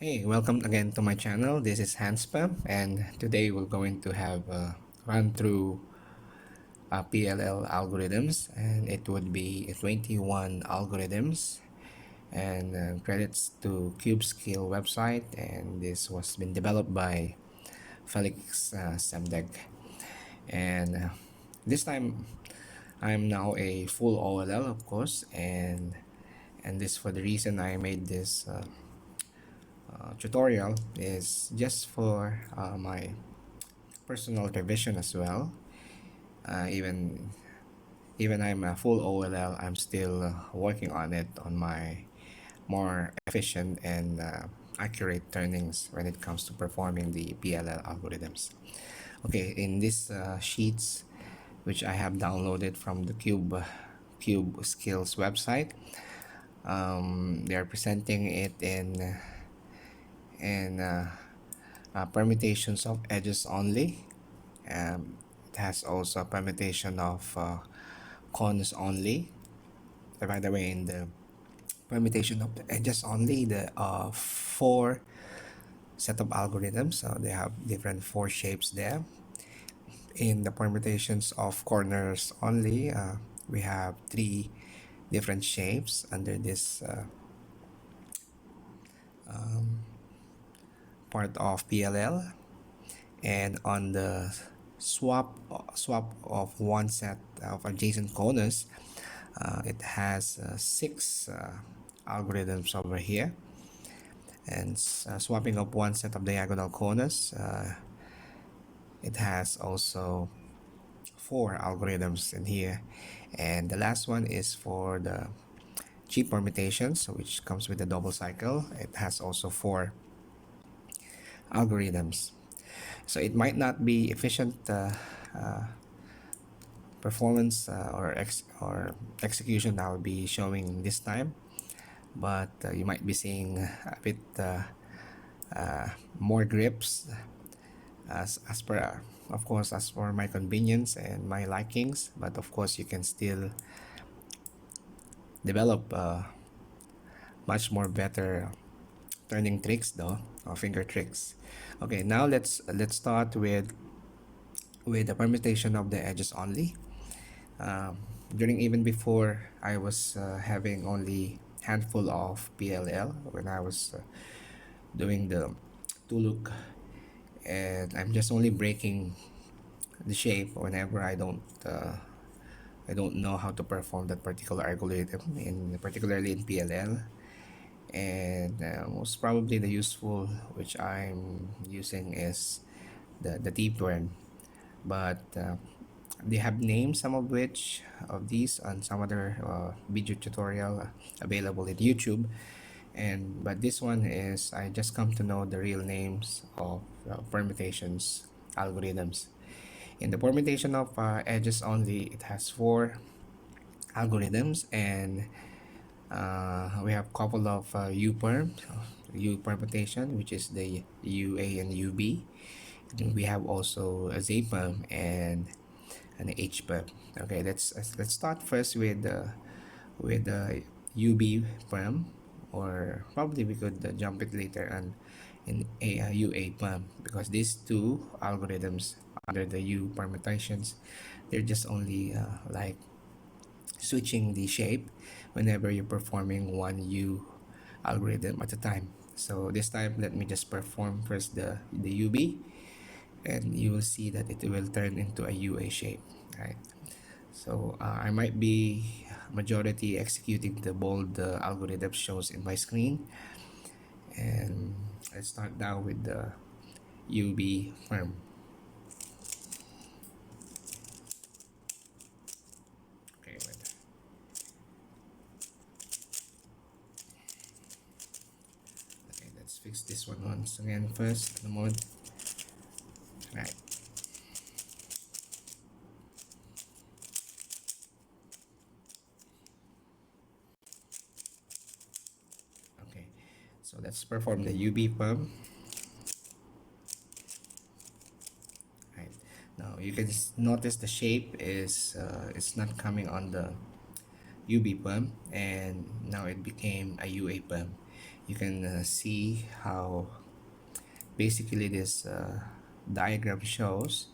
Hey, welcome again to my channel. This is HansPerm, and today we're going to have a run through PLL algorithms, and it would be 21 algorithms. And credits to Skewb skill website, and this was been developed by Feliks Zemdegs. And this time, I'm now a full OLL, of course, and this for the reason I made this. Tutorial is just for my personal revision as well. Even I'm a full OLL, I'm still working on it on my more efficient and accurate turnings when it comes to performing the PLL algorithms. Okay, in these sheets, which I have downloaded from the Skewb skills website, they are presenting it in permutations of edges only. It has also a permutation of cons only. By the way, in the permutation of the edges only, the four set of algorithms, so they have different four shapes there. In the permutations of corners only, we have three different shapes under this part of PLL. And on the swap of one set of adjacent corners, it has six algorithms over here. And swapping up one set of diagonal corners, it has also four algorithms in here. And the last one is for the G permutations, which comes with a double cycle. It has also four algorithms. So it might not be efficient performance or execution that I will be showing this time, but you might be seeing a bit more grips as per of course as for my convenience and my likings. But of course you can still develop much more better turning tricks though, or finger tricks. Okay, now let's start with the permutation of the edges only. During even before I was having only handful of PLL when I was doing the two look, and I'm just only breaking the shape whenever I don't know how to perform that particular algorithm, particularly in PLL. And most probably the useful which I'm using is the T-turn, but they have named some of these on some other video tutorial available in YouTube. But this one is, I just come to know the real names of permutations algorithms. In the permutation of edges only, it has four algorithms, and we have a couple of U permutation, which is the UA and UB. And we have also a Z perm and an H perm. Okay, let's start first with the UB perm, or probably we could jump it later and in a UA perm, because these two algorithms under the U permutations, they're just only like switching the shape whenever you're performing one U algorithm at a time. So this time, let me just perform first the UB, and you will see that it will turn into a UA shape, right? So I might be majority executing the bold algorithm shows in my screen. And let's start now with the UB firm. Okay, wait. Okay, let's fix this one once again first. The mode. Right. Okay, so let's perform the UB firm. Right. Now you can notice the shape is it's not coming on the UB perm, and now it became a UA perm. you can see how basically this diagram shows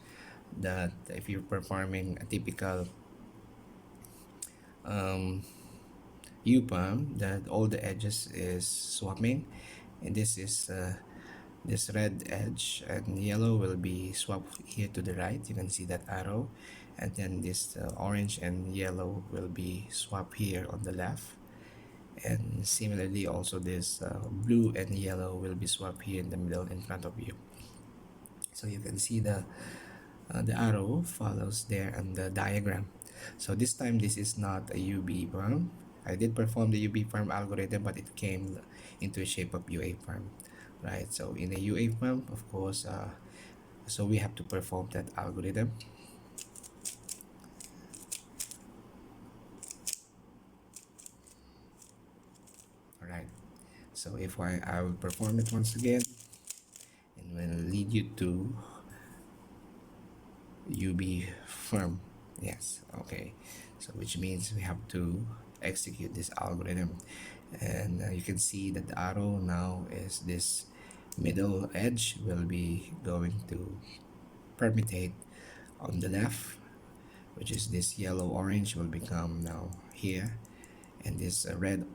that if you're performing a typical um, U-perm, that all the edges is swapping, and this red edge and yellow will be swapped here to the right. You can see that arrow, and then this orange and yellow will be swapped here on the left, and similarly also this blue and yellow will be swapped here in the middle in front of you. So you can see the arrow follows there on the diagram. So this time this is not a UB perm. I did perform the UB perm algorithm, but it came into a shape of UA perm, right? So in a UA perm, of course, so we have to perform that algorithm. All right. So if I will perform it once again, and will lead you to UB firm. Yes, okay. So which means we have to execute this algorithm, and you can see that the arrow now is this middle edge will be going to permutate on the left, which is this yellow orange will become now here, and this red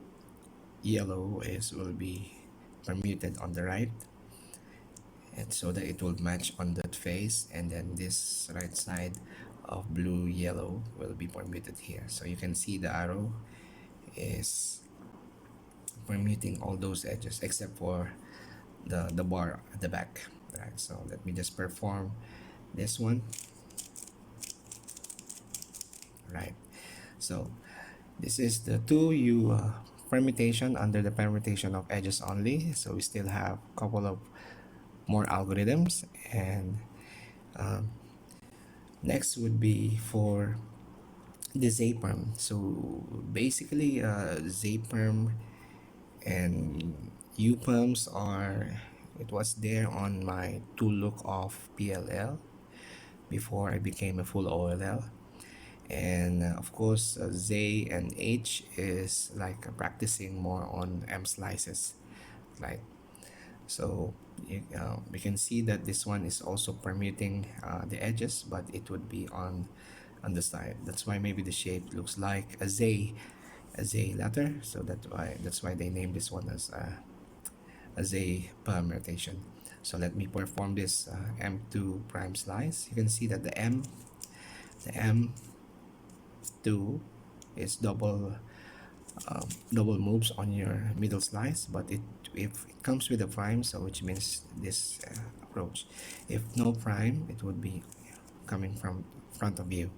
yellow is will be permuted on the right, and so that it will match on that face, and then this right side of blue yellow will be permuted here. So you can see the arrow is permuting all those edges except for the bar at the back, right? So let me just perform this one, right? So this is the 2U permutation under the permutation of edges only. So we still have a couple of more algorithms, and next would be for the ZPerm. So basically ZPerm and UPerms are, it was there on my tool look of PLL before I became a full OLL, and of course Z and H is like practicing more on M slices, right? So we can see that this one is also permuting the edges, but it would be on the side. That's why maybe the shape looks like a Z letter. So that's why they named this one as a Z permutation. So let me perform this M2 prime slice. You can see that the M2 is double moves on your middle slice, but if it comes with a prime, so which means this approach. If no prime, it would be coming from front of you,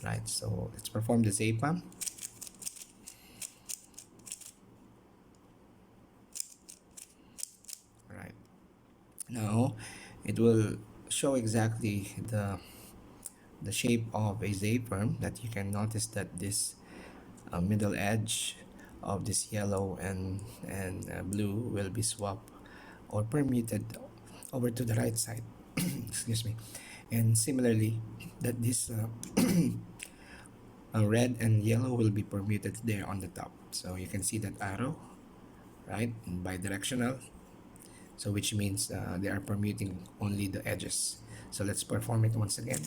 right? So let's perform the ZPAM. Right now it will show exactly the shape of a ZPerm, that you can notice that this middle edge of this yellow and blue will be swapped or permuted over to the right side. Excuse me. And similarly, that this red and yellow will be permuted there on the top. So you can see that arrow, right, bidirectional. So which means they are permuting only the edges. So let's perform it once again.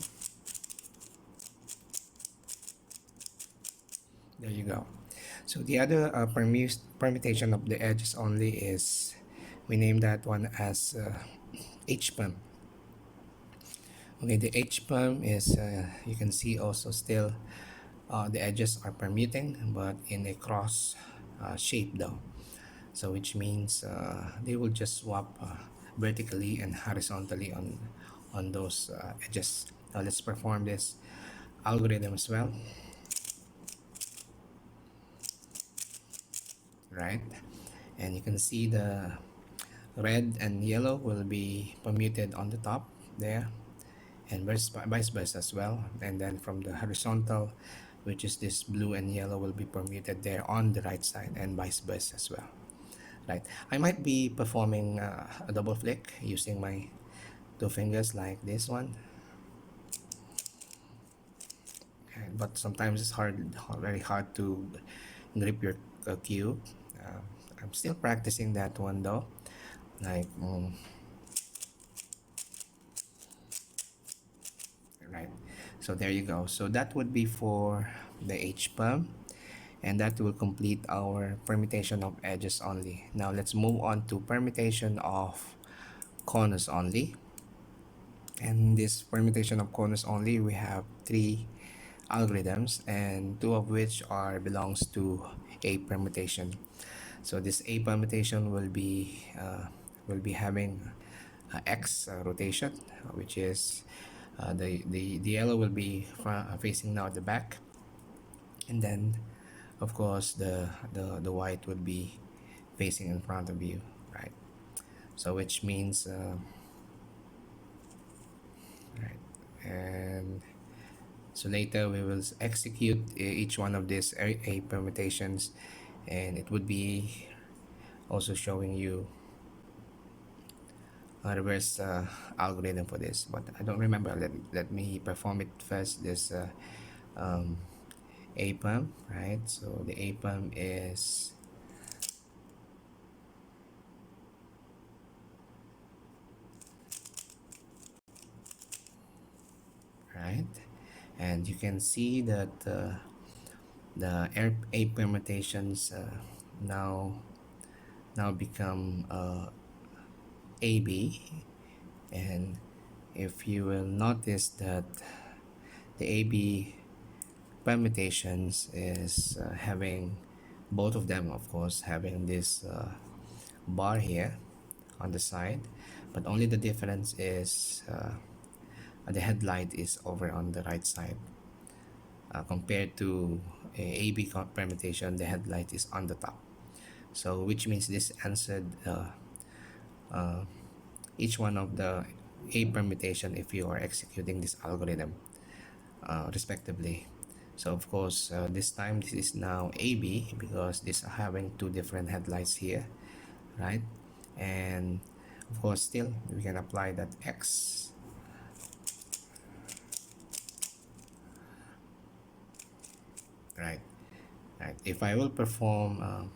There you go. So the other permutation of the edges only is, we name that one as HPerm. Okay, the HPerm is, you can see also still the edges are permuting, but in a cross shape though. So which means they will just swap vertically and horizontally on those edges. Now let's perform this algorithm as well. Right, and you can see the red and yellow will be permuted on the top there, and vice versa as well. And then from the horizontal, which is this blue and yellow, will be permuted there on the right side, and vice versa as well. Right, I might be performing a double flick using my two fingers like this one, but sometimes it's very hard to grip your cube I'm still practicing that one though. Like, right. So there you go. So that would be for the HPerm, and that will complete our permutation of edges only. Now let's move on to permutation of corners only. And this permutation of corners only, we have three algorithms, and two of which are belongs to a permutation. So this a permutation will be having x rotation, which is the yellow will be facing now at the back, and then of course the white would be facing in front of you, right? So which means right, and so later we will execute each one of these a permutations, and it would be also showing you a reverse algorithm for this, but I don't remember. Let me perform it first. This um, APAM, right? So the APAM is right, and you can see that the A permutations now become AB, and if you will notice that the AB permutations is having both of them, of course, having this bar here on the side, but only the difference is the headlight is over on the right side, compared to a AB permutation, the headlight is on the top. So which means this answered uh, each one of the A permutation if you are executing this algorithm respectively. So of course this time this is now AB because this having two different headlights here, right? And of course still we can apply that X, right? Right. If I will perform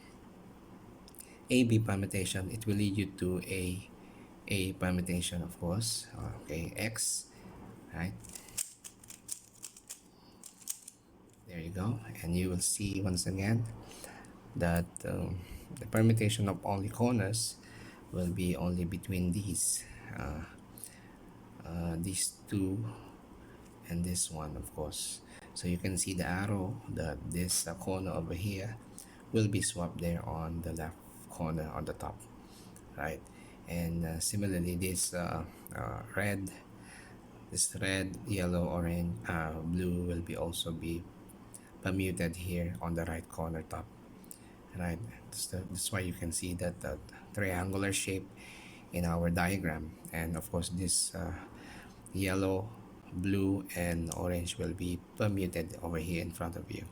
AB permutation, it will lead you to a permutation, of course. Okay, X, right? There you go, and you will see once again that the permutation of only corners will be only between these two and this one, of course. So you can see the arrow that this corner over here will be swapped there on the left corner on the top, right? And similarly red this red, yellow, orange, blue will be also be permuted here on the right corner top, right? That's why you can see that triangular shape in our diagram, and of course this yellow, blue, and orange will be permuted over here in front of you.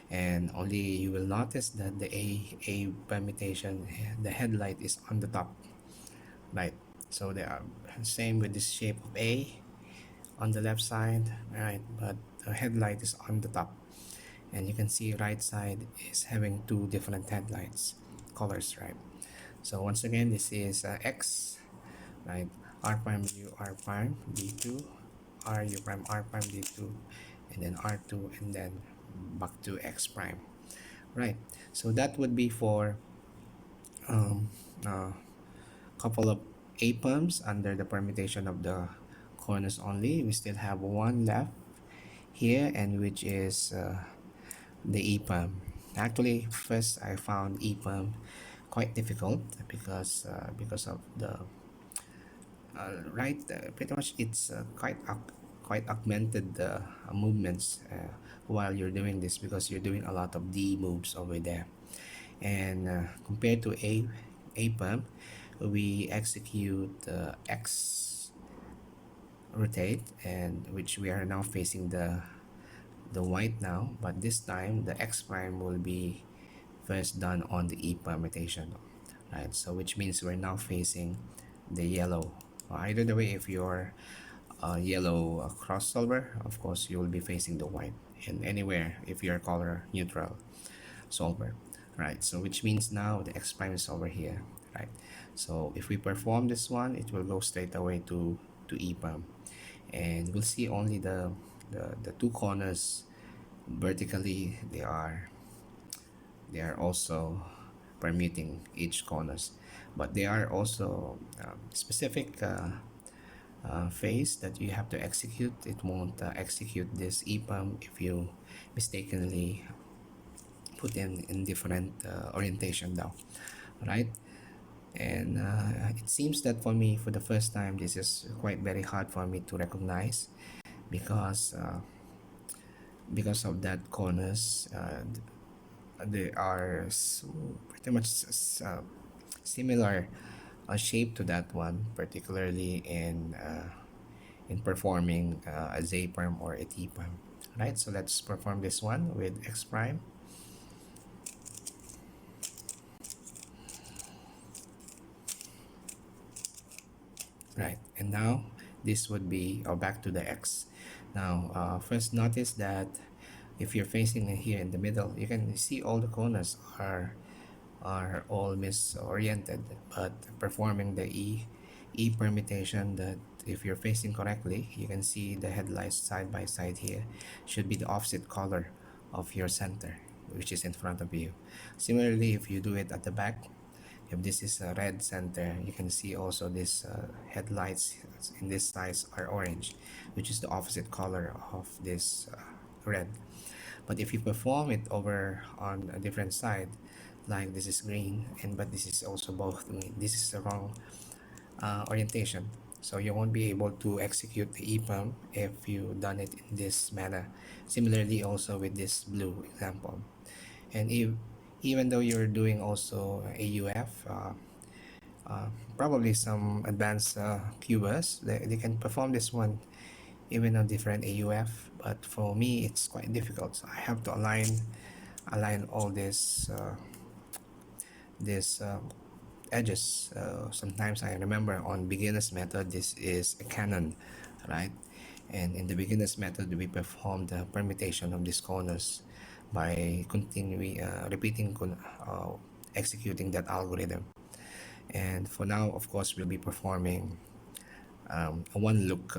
And only you will notice that the A permutation, the headlight is on the top, right? So they are same with this shape of A on the left side, right? But the headlight is on the top, and you can see right side is having two different headlights colors, right? So once again, this is X, right? R prime U R prime D2, R U prime R prime D2, and then R2, and then back to X prime, right? So that would be for um, uh, couple of A perms under the permutation of the corners only. We still have one left here, and which is the EPUM. Actually, first I found EPUM quite difficult because of the pretty much it's quite augmented movements while you're doing this, because you're doing a lot of D moves over there, and compared to A perm, we execute X rotate, and which we are now facing the white now, but this time the X prime will be first done on the E permutation, right? So which means we're now facing the yellow. Either the way, if you're yellow cross solver, of course you will be facing the white, and anywhere if you're color neutral solver, right? So which means now the x prime is over here, right? So if we perform this one, it will go straight away to e prime, and we'll see only the two corners vertically. They are also permuting each corners, but they are also specific phase that you have to execute. It won't execute this EPAM if you mistakenly put in different orientation now, right? And it seems that for me, for the first time, this is quite very hard for me to recognize because of that corners. They are so pretty much similar shape to that one, particularly in performing a Z prime or a T prime. Right, so let's perform this one with X prime. Right, and now this would be back to the X. Now, first notice that if you're facing here in the middle, you can see all the corners are all misoriented, but performing the E permutation, that if you're facing correctly, you can see the headlights side by side here should be the opposite color of your center, which is in front of you. Similarly, if you do it at the back, if this is a red center, you can see also this headlights in this size are orange, which is the opposite color of this red. But if you perform it over on a different side, like this is green, and but this is also both green, this is the wrong orientation. So you won't be able to execute the EPAM if you done it in this manner. Similarly, also with this blue example. And if even though you're doing also AUF, probably some advanced cubers, they can perform this one even on different AUF. But for me, it's quite difficult. So I have to align all this edges. Sometimes I remember on beginners method, this is a canon, right? And in the beginners method, we perform the permutation of these corners by continually repeating, executing that algorithm. And for now, of course, we'll be performing a one look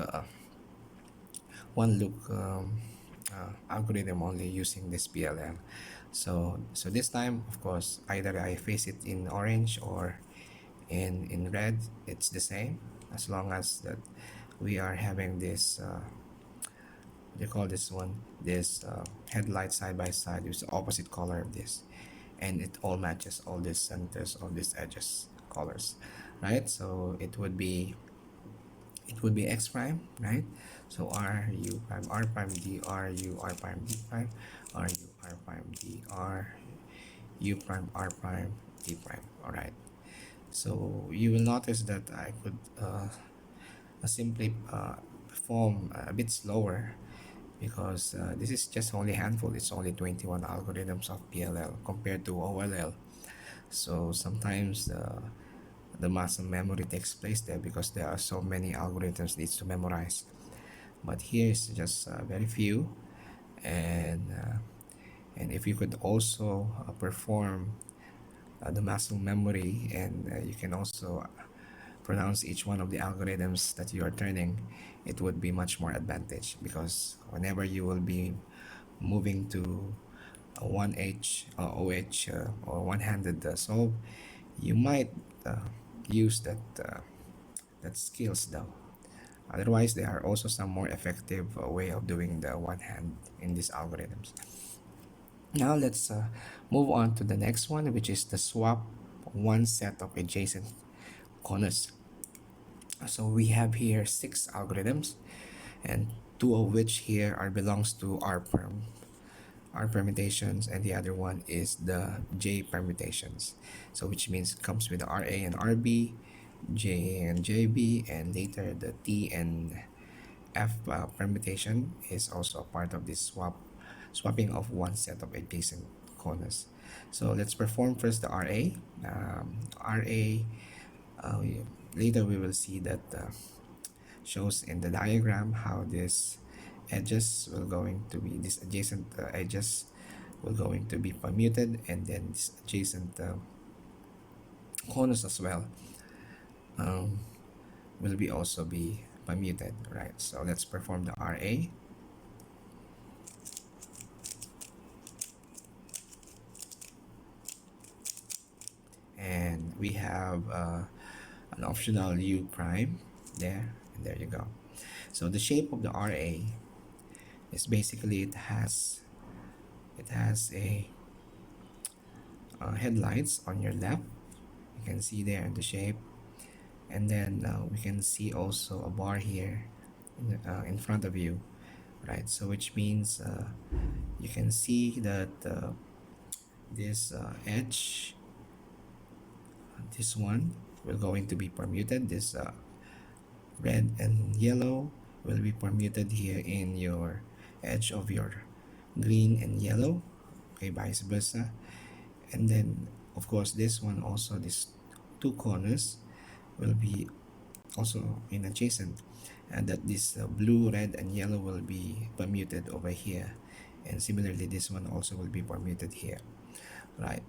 algorithm only using this PLL. So this time, of course, either I face it in orange or in red, it's the same, as long as that we are having this they call this one, this headlight side by side with the opposite color of this, and it all matches all these centers, all these edges colors, right? So it would be X prime, right? So R U prime R prime D R U R prime D prime R U R prime D R U prime R prime D prime. All right. So you will notice that I could simply perform a bit slower because this is just only handful. It's only 21 algorithms of PLL compared to OLL. So sometimes the muscle memory takes place there because there are so many algorithms needs to memorize. But here is just very few, and if you could also perform the muscle memory, and you can also pronounce each one of the algorithms that you are turning, it would be much more advantage, because whenever you will be moving to a 1H or one-handed solve, you might use that skills though. Otherwise, there are also some more effective way of doing the one hand in these algorithms. Now let's move on to the next one, which is the swap one set of adjacent corners. So we have here 6 algorithms, and 2 of which here are belongs to R permutations, and the other one is the J permutations. So which means it comes with the RA and RB, J and JB, and later the T and F permutation is also a part of this swapping of one set of adjacent corners. So let's perform first the RA. RA, later we will see that shows in the diagram how this edges will going to be, these adjacent edges will going to be permuted, and then this adjacent corners as well um, will be also be permuted, right? So let's perform the RA. And we have an optional U prime there, and there you go. So the shape of the RA is basically it has a headlights on your left. You can see there the shape, and then we can see also a bar here in front of you, right? So which means you can see that this edge, this one will going to be permuted. This red and yellow will be permuted here in your edge of your green and yellow, okay, vice versa. And then of course this one also, these two corners will be also in adjacent, and that this blue, red and yellow will be permuted over here, and similarly this one also will be permuted here, right?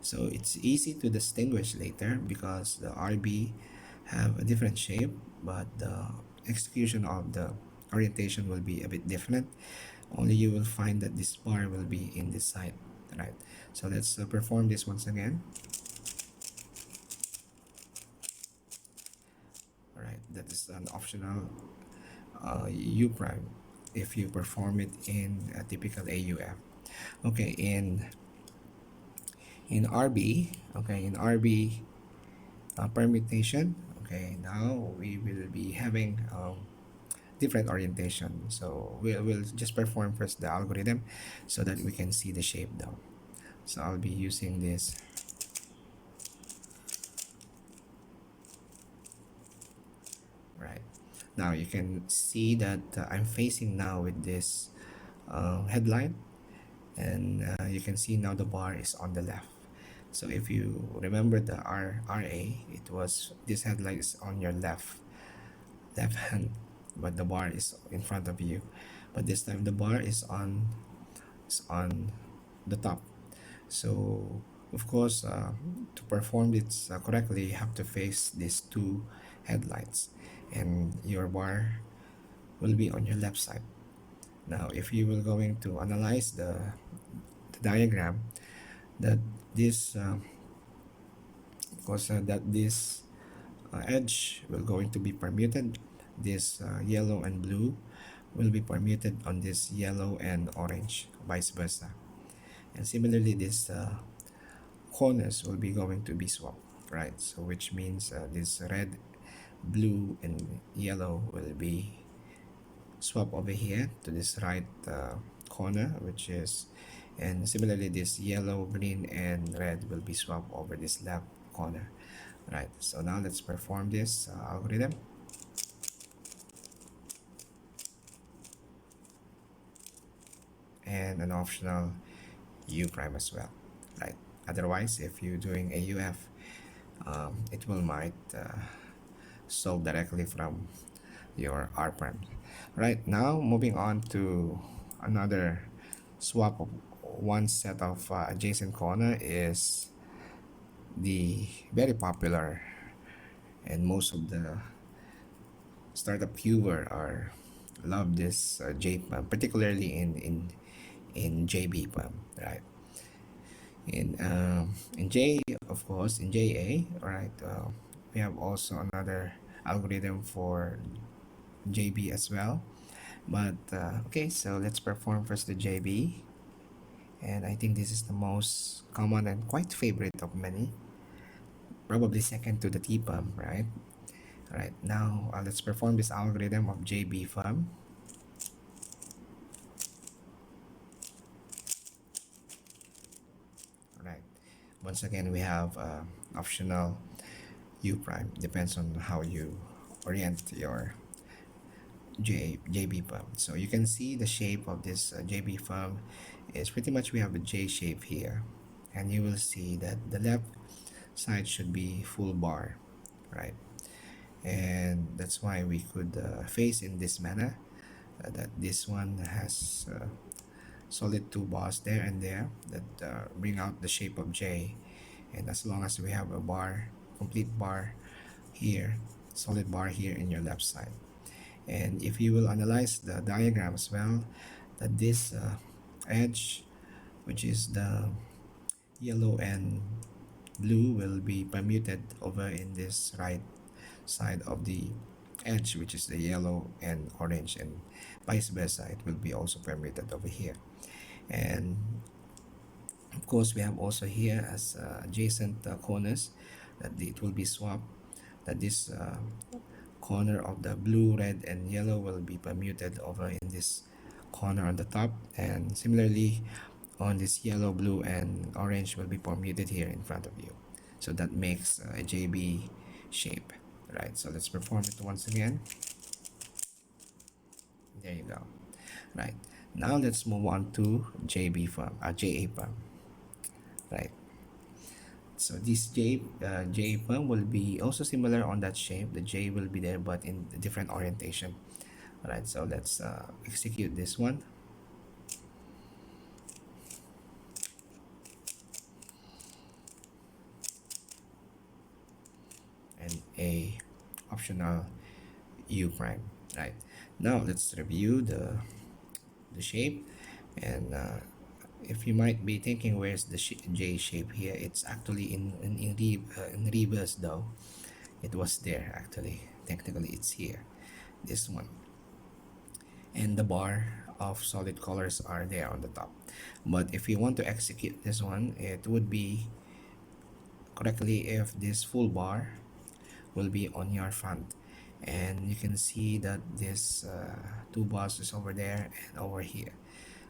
So it's easy to distinguish later because the RB have a different shape, but the execution of the orientation will be a bit different. Only you will find that this bar will be in this side, right? So let's perform this once again. All right, that is an optional U prime if you perform it in a typical AUF. Okay, in RB, okay, in RB permutation, okay, now we will be having different orientation. So we'll just perform first the algorithm so that we can see the shape though. So I'll be using this. Right, now you can see that I'm facing now with this headline, and you can see now the bar is on the left. So if you remember the RA, it was this headlight is on your left hand, but the bar is in front of you. But this time the bar is on the top. So of course, to perform this correctly, you have to face these two headlights, and your bar will be on your left side. Now, if you will going to analyze the diagram, that this of course that this edge will going to be permuted. This yellow and blue will be permuted on this yellow and orange, vice versa. And similarly, this corners will be going to be swapped, right? So which means this red, blue and yellow will be swapped over here to this right corner, which is, and similarly this yellow, green and red will be swapped over this left corner, right? So now let's perform this algorithm. And an optional U prime as well, right? Otherwise, if you're doing AUF, it will might solve directly from your R prime. Right, now moving on to another swap of one set of adjacent corner is the very popular, and most of the startup viewer are love this JPEM, particularly in JB right? In J, of course, in JA, right? We have also another algorithm for JB as well. But okay, so let's perform first the JB, and I think this is the most common and quite favorite of many, probably second to the TPAM, right? All right, now let's perform this algorithm of JB firm. Right. Once again, we have optional U prime. Depends on how you orient your JB firm. So you can see the shape of this JB firm is pretty much we have a J shape here, and you will see that the left side should be full bar, right? And that's why we could face in this manner, that this one has solid two bars there and there that bring out the shape of J. And as long as we have a bar, complete bar here, solid bar here in your left side. And if you will analyze the diagram as well, that this edge, which is the yellow and blue, will be permuted over in this right side of the edge, which is the yellow and orange, and vice versa, it will be also permuted over here. And of course we have also here as adjacent corners that it will be swapped, that this corner of the blue, red and yellow will be permuted over in this corner on the top, and similarly on this yellow, blue and orange will be permuted here in front of you. So that makes a JB shape, right? So let's perform it once again. There you go. Right, now let's move on to JB firm, JA firm, right? So this J firm will be also similar on that shape. The J will be there but in a different orientation. All right, so let's execute this one. And a optional U prime. Right, now let's review the shape. And if you might be thinking where's the J shape here, it's actually in reverse though. It was there actually. Technically it's here, this one. And the bar of solid colors are there on the top. But if you want to execute this one, it would be correctly if this full bar will be on your front. And you can see that this two bars is over there and over here.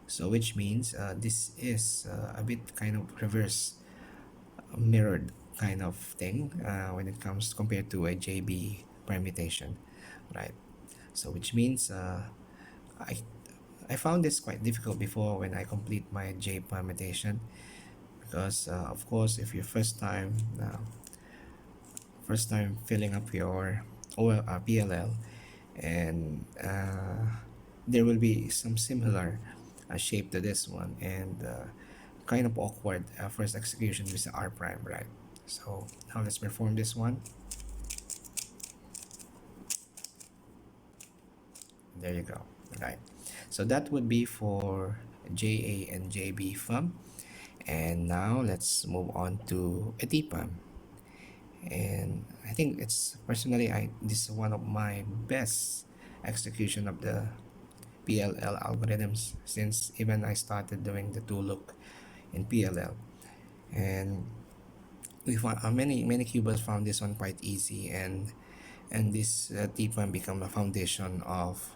So which means this is a bit kind of reverse mirrored kind of thing when it comes compared to a JB permutation, right? So which means I I found this quite difficult before when I complete my J permutation, because of course if you're first time filling up your PLL, and there will be some similar shape to this one, and kind of awkward first execution with the R prime, right? So now let's perform this one. There you go. Right, so that would be for JA and JB firm. And now let's move on to a T firm. And I think it's personally this is one of my best execution of the PLL algorithms since even I started doing the two look in PLL. And we found many cubers found this one quite easy, and this T-firm become a foundation of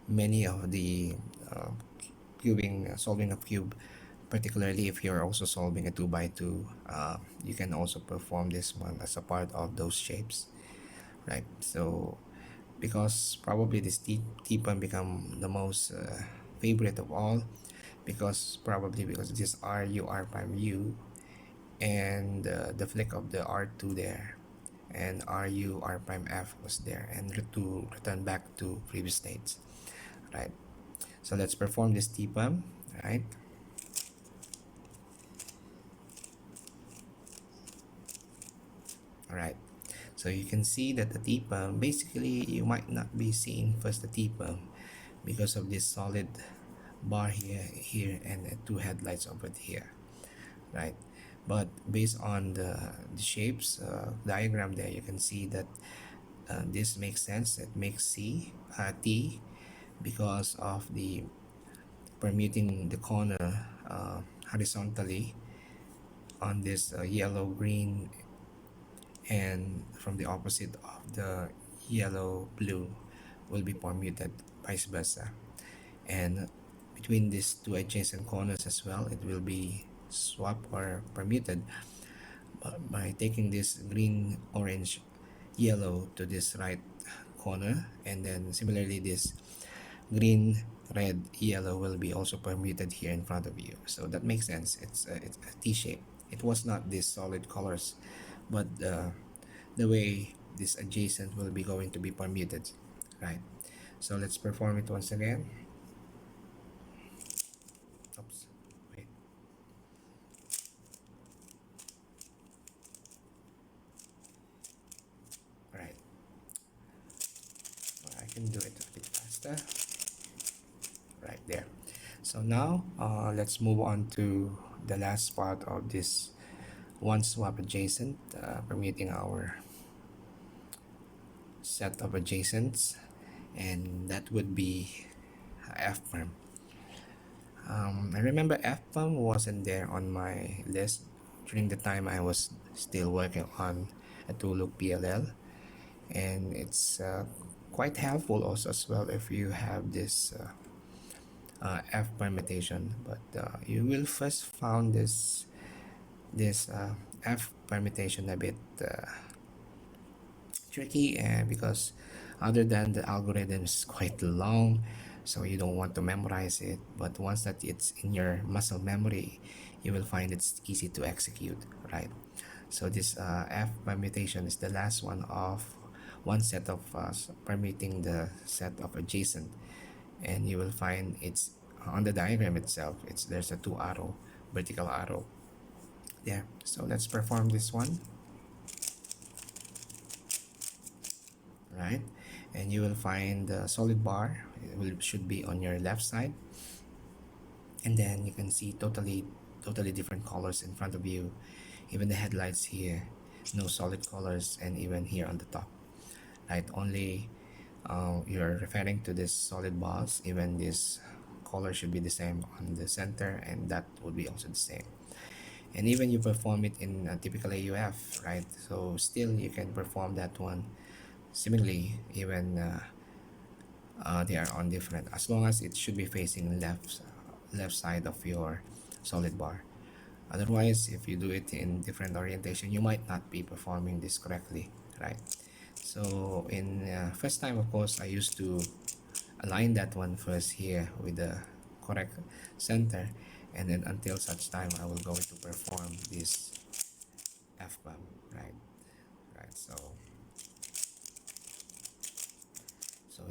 many of the solving of cube, particularly if you're also solving a 2x2. You can also perform this one as a part of those shapes, right? So because probably this T-firm become the most favorite of all, because this RU R prime U, and the flick of the R2 there, and RU R prime F was there, and to return back to previous states, right? So let's perform this T-firm, right? All right, so you can see that the T-firm, basically you might not be seeing first the T-firm because of this solid bar here and two headlights over here, right? But based on the shapes diagram there, you can see that this makes sense. It makes T, because of the permuting the corner horizontally on this yellow green, and from the opposite of the yellow blue will be permuted vice versa, and between these two adjacent corners as well, it will be swapped or permuted by taking this green, orange, yellow to this right corner, and then similarly this green, red, yellow will be also permuted here in front of you. So that makes sense. It's a T shape. It was not these solid colors, but the way this adjacent will be going to be permuted, right? So let's perform it once again. Oops, wait. Right, well, I can do it a bit faster. Right there. So now let's move on to the last part of this one swap adjacent, permuting our set of adjacents, and that would be FPerm. I remember FPerm wasn't there on my list during the time I was still working on a tool like PLL, and it's quite helpful also as well if you have this F permutation. But you will first found this F permutation a bit tricky, because other than the algorithm is quite long, so you don't want to memorize it. But once that it's in your muscle memory, you will find it's easy to execute, right? So this F permutation is the last one of one set of permuting the set of adjacent, and you will find it's on the diagram itself. It's there's a two arrow, vertical arrow there. So let's perform this one, right? And you will find the solid bar. Should be on your left side, and then you can see totally different colors in front of you. Even the headlights here, no solid colors, and even here on the top, right? Only you're referring to this solid bars. Even this color should be the same on the center, and that would be also the same. And even you perform it in a typical AUF, right? So still you can perform that one similarly, even they are on different, as long as it should be facing left side of your solid bar. Otherwise, if you do it in different orientation, you might not be performing this correctly, right? So in first time, of course, I used to align that one first here with the correct center, and then until such time I will go to perform this F-bomb, right? Right. So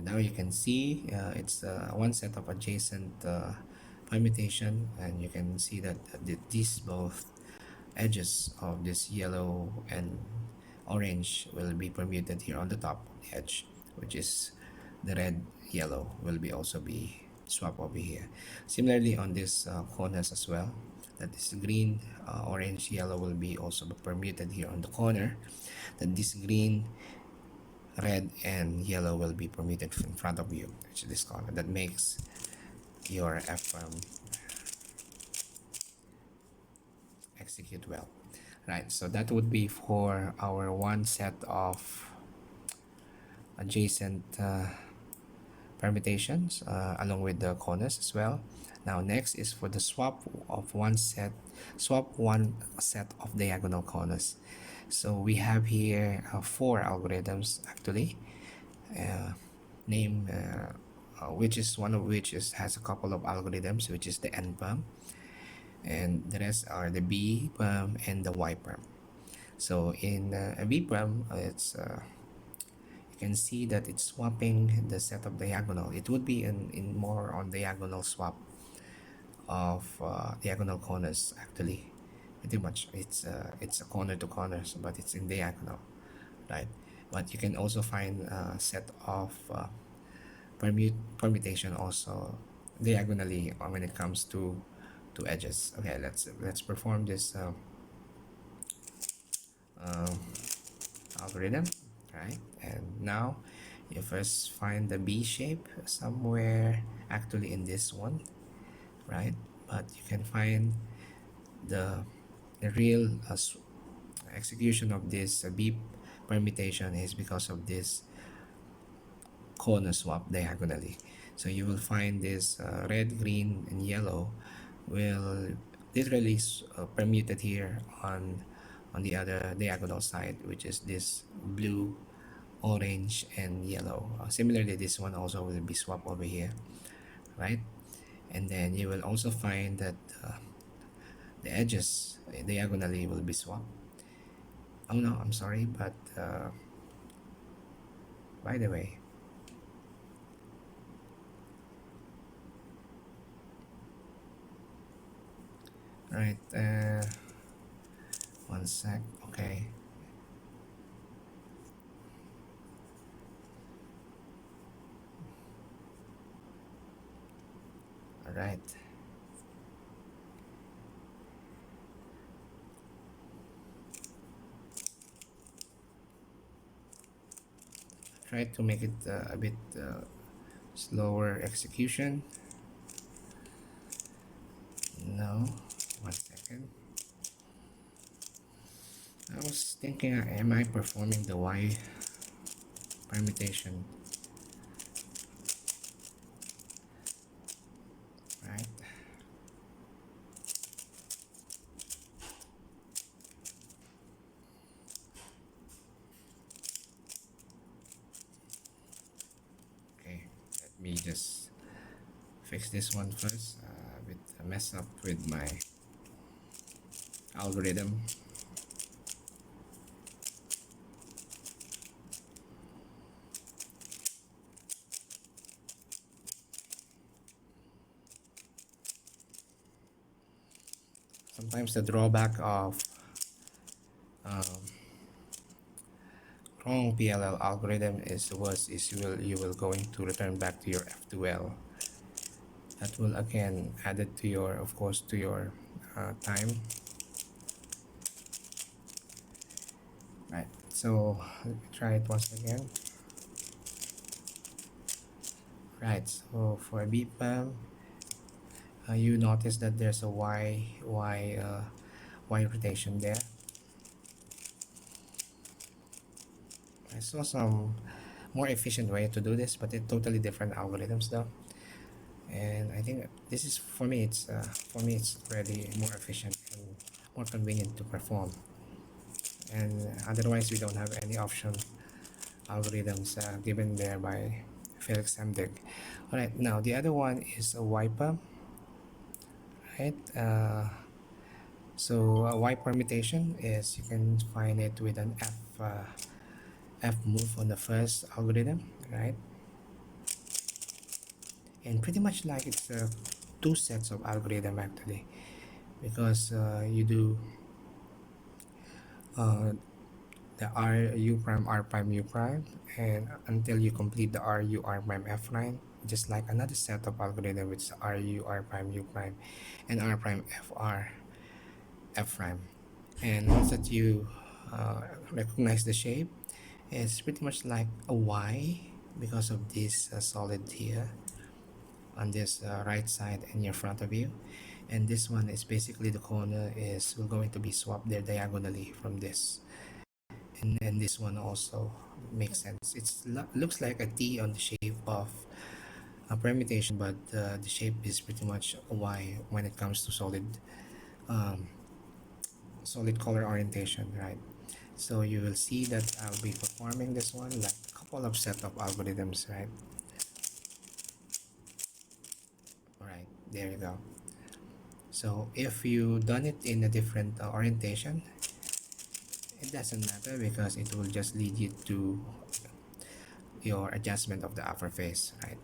now you can see it's one set of adjacent permutation, and you can see that these both edges of this yellow and orange will be permuted here on the top edge, which is the red yellow will be also be swapped over here. Similarly on this corners as well, that is green, orange, yellow will be also permuted here on the corner, that this green, red, and yellow will be permuted in front of you, which is this color that makes your F-firm execute well, right? So that would be for our one set of adjacent permutations along with the corners as well. Now next is for the swap one set of diagonal corners. So we have here four algorithms actually, name which is one of which has a couple of algorithms, which is the NPerm, and the rest are the BPerm and the YPerm. So in a BPerm, it's you can see that it's swapping the set of diagonal. It would be in more on diagonal swap of diagonal corners actually. Pretty much it's a corner to corners, but it's in diagonal, right? But you can also find a set of permutation also diagonally when it comes to edges. Okay, let's perform this um, algorithm, right? And now you first find the B shape somewhere actually in this one, right? But you can find the real execution of this B permutation is because of this corner swap diagonally. So you will find this red, green, and yellow will literally permuted here on the other diagonal side, which is this blue, orange, and yellow. Similarly, this one also will be swapped over here, right? And then you will also find that the edges diagonally will be swapped. Oh no, I'm sorry, but by the way, Right, one sec. Okay. All right. Try to make it a bit slower execution. No, one second. I was thinking, am I performing the Y permutation? Right. Okay. Let me just fix this one first. With a mess up with my algorithm. Sometimes the drawback of um, wrong PLL algorithm is worse is you will going to return back to your F2L. That will again add it to your, of course, to your time. Right. So let me try it once again. Right. So for BPAM, you notice that there's a Y rotation there. I saw some more efficient way to do this, but it's totally different algorithms though. And I think this is for me it's already more efficient and more convenient to perform. And otherwise, we don't have any option algorithms given there by Feliks Zemdegs. All right, now the other one is a wiper, right? So a Y permutation is you can find it with an F move on the first algorithm, right? And pretty much like it's two sets of algorithm actually, because you do uh, the R U prime R prime U prime, and until you complete the R U R prime F prime, just like another set of algorithm which is R U R prime U prime and R prime F R F prime. And once that you recognize the shape, it's pretty much like a Y because of this solid here on this right side in your front of you. And this one is basically the corner is going to be swapped there diagonally from this. And this one also makes sense. It's looks like a T on the shape of a permutation, but the shape is pretty much a Y when it comes to um, solid color orientation, right? So you will see that I'll be performing this one like a couple of set of algorithms, right? All right, there you go. So if you done it in a different orientation, it doesn't matter because it will just lead you to your adjustment of the upper face, right?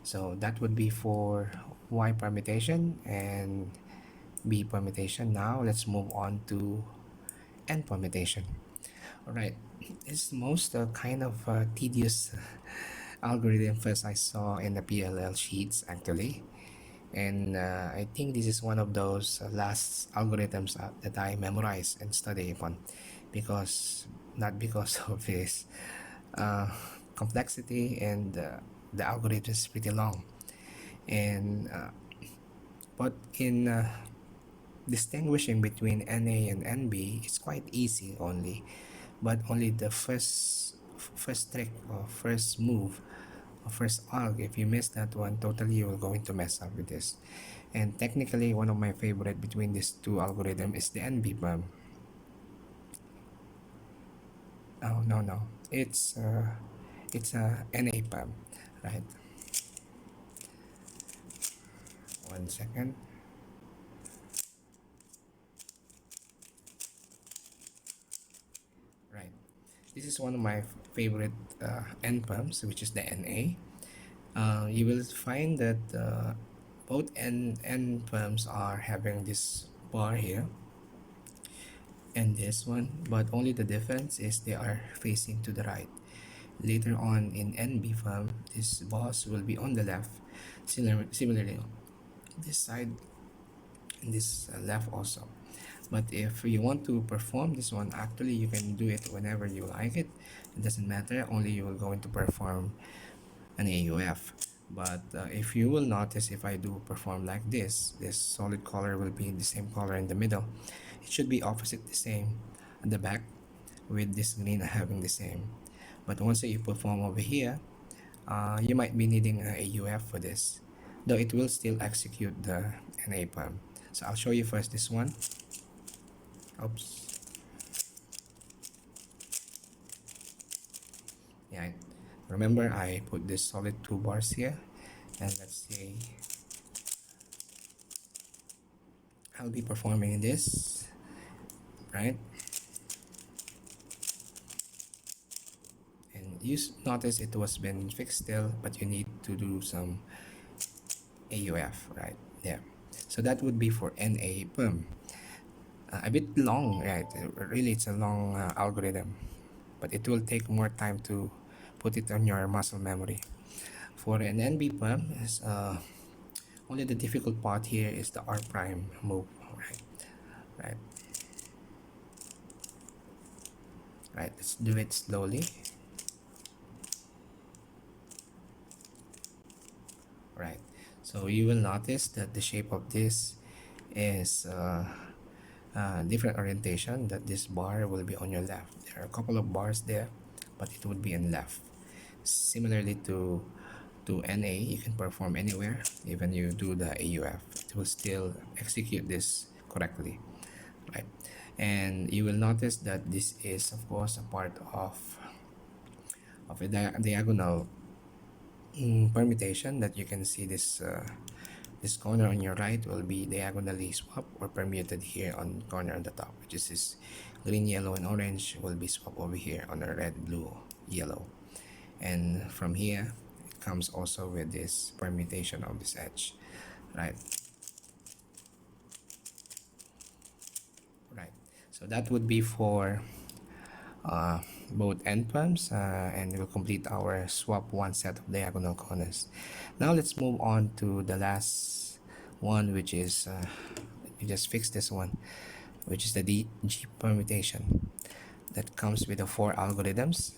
So that would be for Y permutation and B permutation. Now let's move on to N permutation. All right, it's most kind of tedious algorithm first I saw in the PLL sheets actually. And I think this is one of those last algorithms that I memorize and study upon, because not because of its uh, complexity, and the algorithm is pretty long. And but in distinguishing between NA and NB, it's quite easy only, but only the first trick or first move or first arc, if you miss that one totally, you're going to mess up with this. And technically one of my favorite between these two algorithm is the NB perm. Oh no, no, it's a NA perm, right? One second. Right, this is one of my favorite N perms, which is the NA. You will find that both N firms are having this bar here and this one, but only the difference is they are facing to the right. Later on in NB-PERM, this boss will be on the left. Similarly, this side and this left also. But if you want to perform this one, actually you can do it whenever you like it. It doesn't matter, only you will going to perform an AUF. But if you will notice, if I do perform like this solid color will be the same color in the middle. It should be opposite the same at the back, with this green having the same. But once you perform over here, you might be needing a AUF for this, though it will still execute the NA-PERM. So I'll show you first this one. Oops. Yeah, remember I put this solid 2 bars here, and let's say I'll be performing this, right? And you notice it was been fixed still, but you need to do some AUF right there. So that would be for NA-PERM. A bit long, right? Really, it's a long algorithm, but it will take more time to put it on your muscle memory. For an NB-PERM, only the difficult part here is the R prime move, right? Right, let's do it slowly. Right, so you will notice that the shape of this is different orientation, that this bar will be on your left. There are a couple of bars there, but it would be on left. Similarly to NA, you can perform anywhere. Even you do the AUF, it will still execute this correctly, right? And you will notice that this is of course a part of a diagonal permutation, that you can see this this corner on your right will be diagonally swapped or permuted here on corner on the top, which is this green, yellow, and orange will be swapped over here on a red, blue, yellow. And from here it comes also with this permutation of this edge, right? Right, so that would be for both endpoints, and we'll complete our swap one set of diagonal corners. Now let's move on to the last one, which is let me just fix this one, which is the G permutation that comes with the 4 algorithms.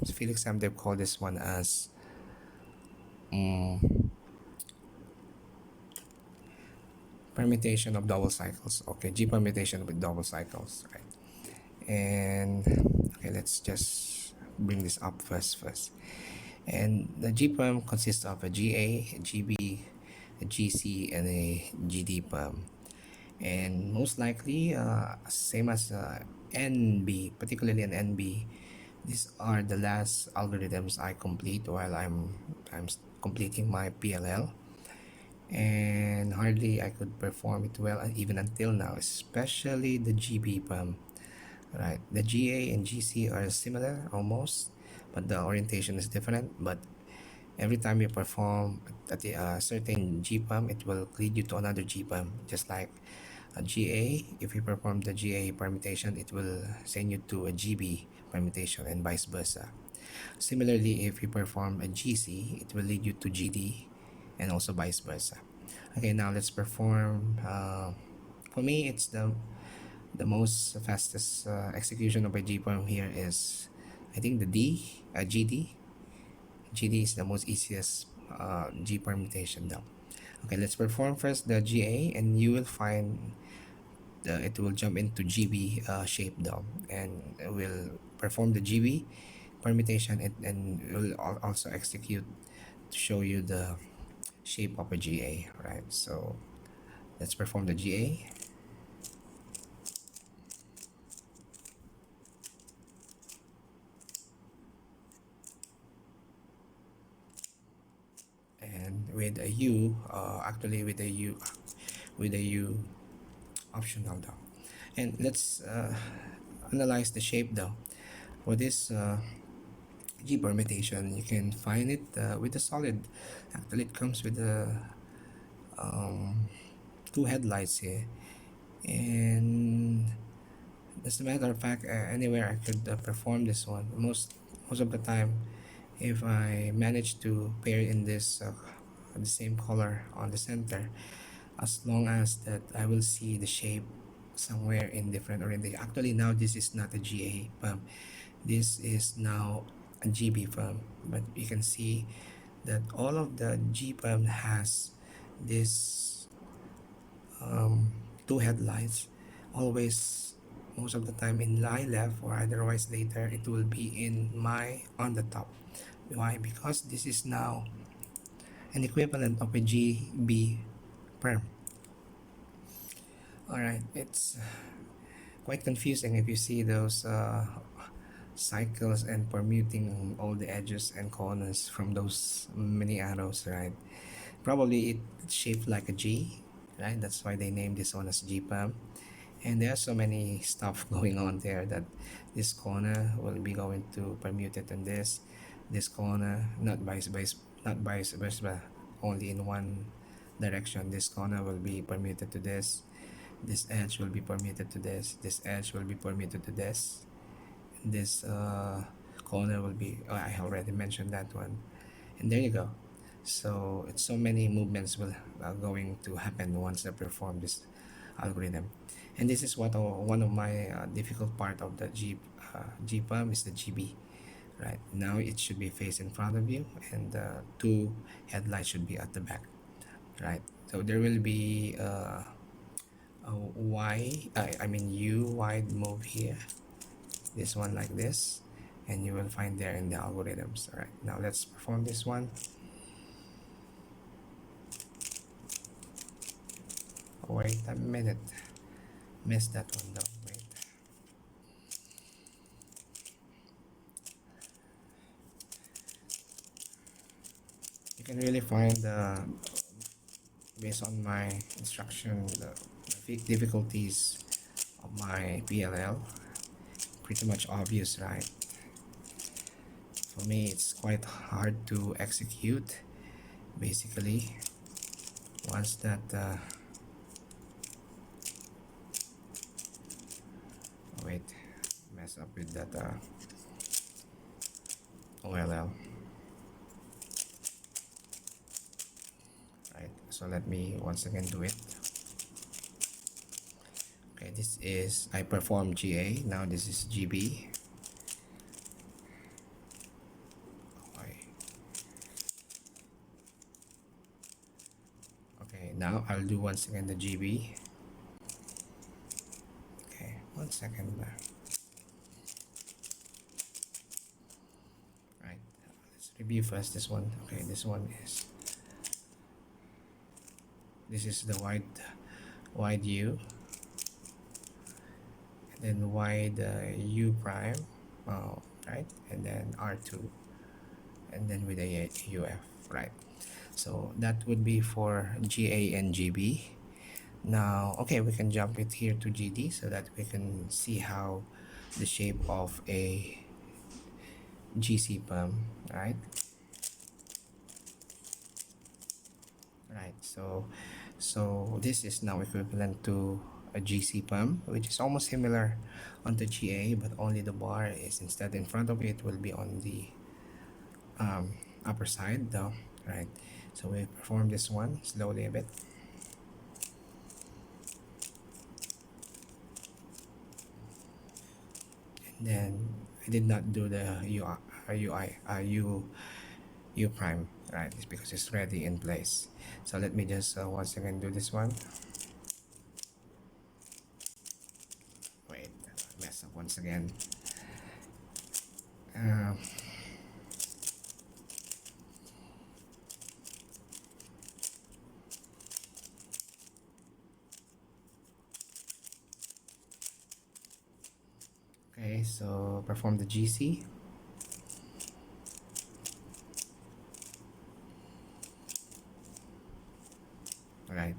Feliks Zemdegs call this one as permutation of double cycles. Okay, G permutation with double cycles, right? And okay, let's just bring this up first. And the G-perm consists of a GA, a GB, a GC, and a GD perm. And most likely, same as NB, particularly an NB, these are the last algorithms I complete while I'm completing my PLL. And hardly I could perform it well even until now, especially the GB perm. Right, the GA and GC are similar almost, but the orientation is different. But every time you perform at a certain GPERM, it will lead you to another GPERM. Just like a GA, if you perform the GA permutation, it will send you to a GB permutation, and vice versa. Similarly, if you perform a GC, it will lead you to GD, and also vice versa. Okay, now let's perform. For me, it's the most fastest execution of a GPERM here is, I think, the GD. GD is the most easiest G permutation though. Okay, let's perform first the GA, and you will find it will jump into GB shape though, and will perform the GB permutation, and will also execute to show you the shape of a GA, right? So let's perform the GA. And with a U, actually with a U optional though. And let's analyze the shape though. For this G permutation, you can find it with a solid. Actually, it comes with the 2 headlights here. And as a matter of fact, anywhere I could perform this one. Most of the time, if I manage to pair in this the same color on the center, as long as that I will see the shape somewhere in different orientation. Actually, now this is not a GA pump. This is now a GB pump. But you can see that all of the G pump has this two headlights. Always, most of the time in lie left, or otherwise later it will be in my on the top. Why? Because this is now an equivalent of a GB perm. Alright, it's quite confusing if you see those cycles and permuting all the edges and corners from those many arrows, right? Probably it's shaped like a G, right? That's why they named this one as G palm. And there's so many stuff going on there that this corner will be going to permute it in this corner, not vice versa, only in one direction. This corner will be permuted to this edge will be permuted to this edge will be permuted to this corner will be, oh, I already mentioned that one. And there you go. So it's so many movements will going to happen once I perform this algorithm. And this is what one of my difficult part of the GPAM is the GB. Right now it should be face in front of you, and two headlights should be at the back. Right, so there will be a U wide move here, this one like this, and you will find there in the algorithms. All right, now let's perform this one. Wait a minute, missed that one though. Wait, you can really find based on my instruction the difficulties of my PLL. Pretty much obvious, right? For me it's quite hard to execute basically once that wait, mess up with that OLL. Right, so let me once again do it. Okay, this is I perform GA, now this is GB. Okay, now I'll do once again the GB. Okay, 1 second. Right, let's review first this one. Okay, this is the wide U, and then wide U prime, right, and then R2, and then with a UF, right? So that would be for GA and GB. Now, okay, we can jump it here to GD so that we can see how the shape of a GC palm, right? Right, so this is now equivalent to a GC palm, which is almost similar on the GA, but only the bar is instead in front of it will be on the upper side though, right? So we perform this one slowly a bit. And then I did not do the U prime, right? It's because it's ready in place. So let me just once again do this one. Wait, mess up once again. Okay, so perform the GC. Right,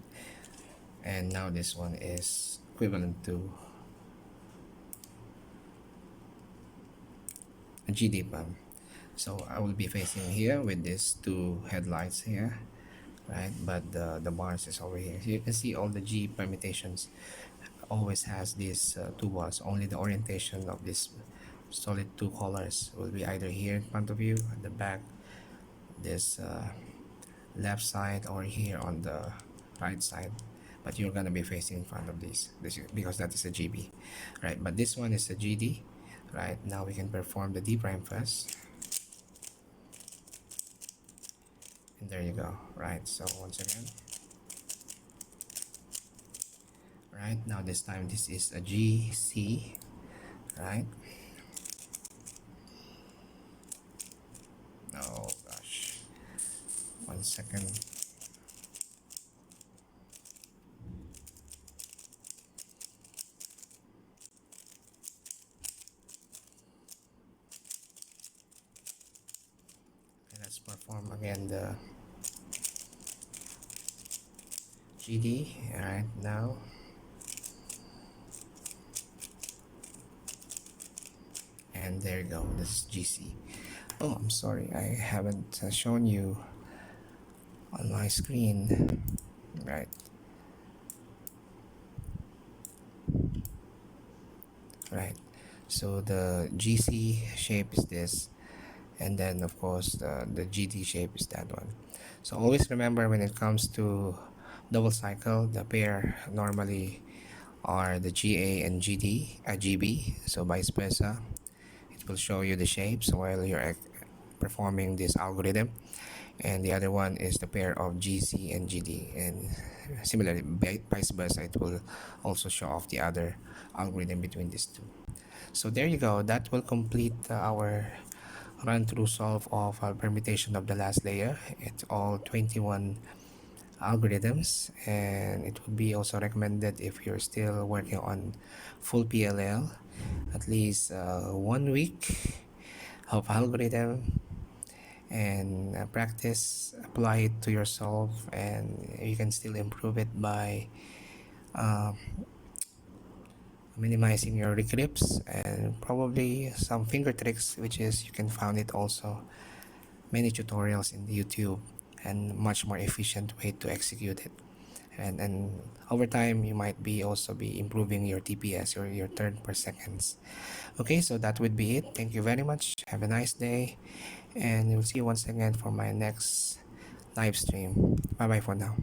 and now this one is equivalent to a GD palm. So I will be facing here with these two headlights here, right? But the bars is over here. So you can see all the G permutations always has these two walls. Only the orientation of this solid two colors will be either here in front of you at the back, this left side, or here on the right side, but you're gonna be facing in front of this because that is a GB, right? But this one is a GD. Right, now we can perform the D prime first, and there you go. Right, so once again, right now this time this is a GC, right? Oh gosh, 1 second. Okay, let's perform again the GD. Right now, and there you go, this is GC. Oh, I'm sorry, I haven't shown you on my screen. Right, right, so the GC shape is this, and then of course the GD shape is that one. So always remember, when it comes to double cycle, the pair normally are the GA and GB, so vice versa. It will show you the shapes while you're performing this algorithm, and the other one is the pair of GC and GD, and similarly vice versa, it will also show off the other algorithm between these two. So there you go, that will complete our run through solve of our permutation of the last layer. It's all 21 algorithms, and it would be also recommended, if you're still working on full PLL, at least 1 week of algorithm, and practice, apply it to your solve, and you can still improve it by uh, minimizing your reclips and probably some finger tricks, which is you can find it also many tutorials in YouTube, and much more efficient way to execute it. And over time, you might be also be improving your TPS, or your turn per seconds. Okay, so that would be it. Thank you very much. Have a nice day, and we'll see you once again for my next live stream. Bye bye for now.